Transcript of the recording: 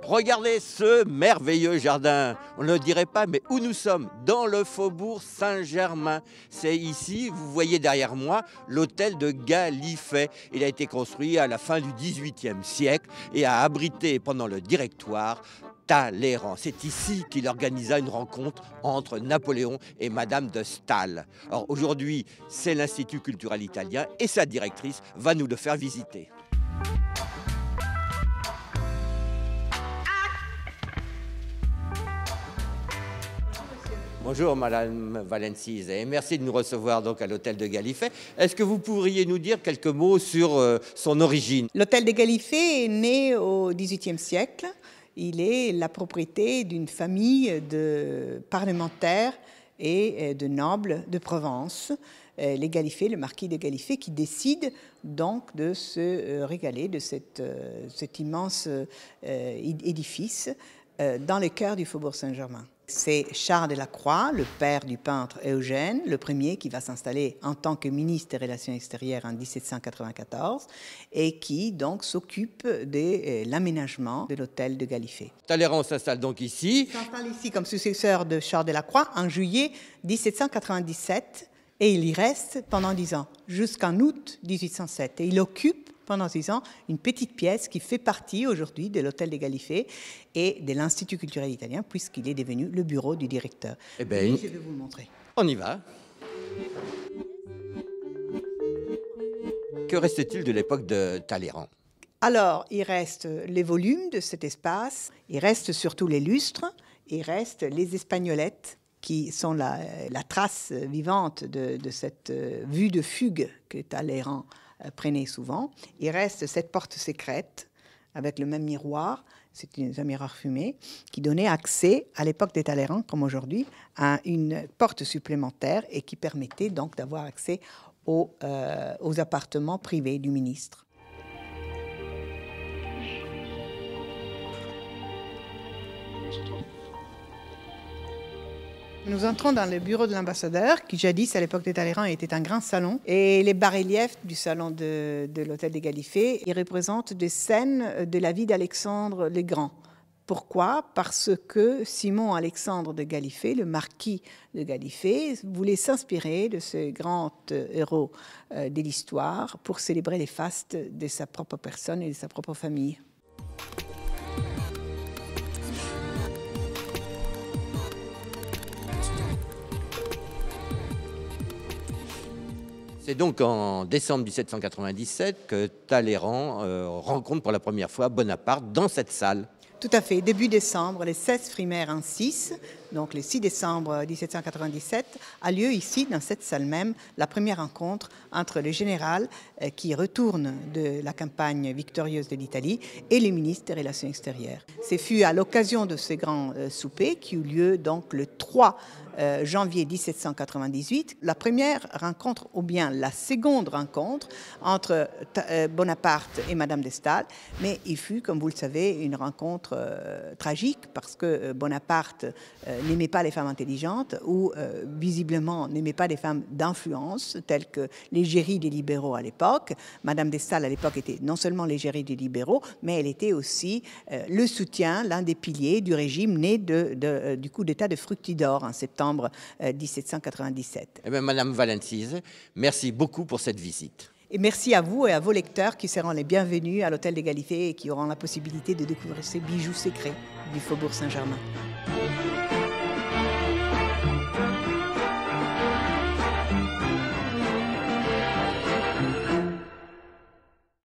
Regardez ce merveilleux jardin. On ne le dirait pas, mais où nous sommes? Dans le faubourg Saint-Germain. C'est ici, vous voyez derrière moi, l'hôtel de Gallifet. Il a été construit à la fin du XVIIIe siècle et a abrité pendant le Directoire Talleyrand. C'est ici qu'il organisa une rencontre entre Napoléon et Madame de Staël. Alors aujourd'hui, c'est l'Institut culturel italien et sa directrice va nous le faire visiter. Bonjour Madame Valencise et merci de nous recevoir donc à l'hôtel de Gallifet. Est-ce que vous pourriez nous dire quelques mots sur son origine? L'hôtel de Gallifet est né au XVIIIe siècle. Il est la propriété d'une famille de parlementaires et de nobles de Provence. Les Gallifet, le marquis de Gallifet, qui décide donc de se régaler de cet immense édifice dans le cœur du faubourg Saint-Germain. C'est Charles de la Croix, le père du peintre Eugène, le premier qui va s'installer en tant que ministre des Relations extérieures en 1794 et qui donc s'occupe de l'aménagement de l'hôtel de Gallifet. Talleyrand s'installe donc ici. Il s'installe ici comme successeur de Charles de la Croix en juillet 1797 et il y reste pendant 10 ans, jusqu'en août 1807. Et il occupe pendant 6 ans une petite pièce qui fait partie aujourd'hui de l'hôtel des Gallifet et de l'Institut culturel italien puisqu'il est devenu le bureau du directeur. Eh bien, je vais vous le montrer. On y va. Que reste-t-il de l'époque de Talleyrand? Alors, il reste les volumes de cet espace, il reste surtout les lustres, il reste les espagnolettes qui sont la trace vivante de cette vue de fugue que Talleyrand prenait souvent. Il reste cette porte secrète avec le même miroir, c'est un miroir fumé, qui donnait accès à l'époque des Talleyrand, comme aujourd'hui, à une porte supplémentaire et qui permettait donc d'avoir accès aux appartements privés du ministre. Nous entrons dans le bureau de l'ambassadeur, qui jadis, à l'époque des Talleyrand, était un grand salon. Et les bas-reliefs du salon de l'hôtel des Gallifet, ils représentent des scènes de la vie d'Alexandre le Grand. Pourquoi? Parce que Simon-Alexandre de Gallifet, le marquis de Gallifet, voulait s'inspirer de ce grand héros de l'histoire pour célébrer les fastes de sa propre personne et de sa propre famille. C'est donc en décembre 1797 que Talleyrand rencontre pour la première fois Bonaparte dans cette salle. Tout à fait. Début décembre, le 16 Frimaire en 6, donc le 6 décembre 1797, a lieu ici, dans cette salle même, la première rencontre entre le général qui retourne de la campagne victorieuse de l'Italie et les ministres des Relations extérieures. Ce fut à l'occasion de ce grand souper qui eut lieu donc le 3 janvier 1798, la première rencontre ou bien la seconde rencontre entre Bonaparte et Madame de Staël, mais il fut, comme vous le savez, une rencontre tragique parce que Bonaparte n'aimait pas les femmes intelligentes ou visiblement n'aimait pas les femmes d'influence telles que l'égérie des libéraux à l'époque. Madame de Staël à l'époque était non seulement l'égérie des libéraux, mais elle était aussi le soutien, l'un des piliers du régime né du coup d'État de Fructidor en septembre 1797. Eh bien, Madame Valencise, merci beaucoup pour cette visite. Et merci à vous et à vos lecteurs qui seront les bienvenus à l'hôtel des Gallifet et qui auront la possibilité de découvrir ces bijoux secrets du faubourg Saint-Germain.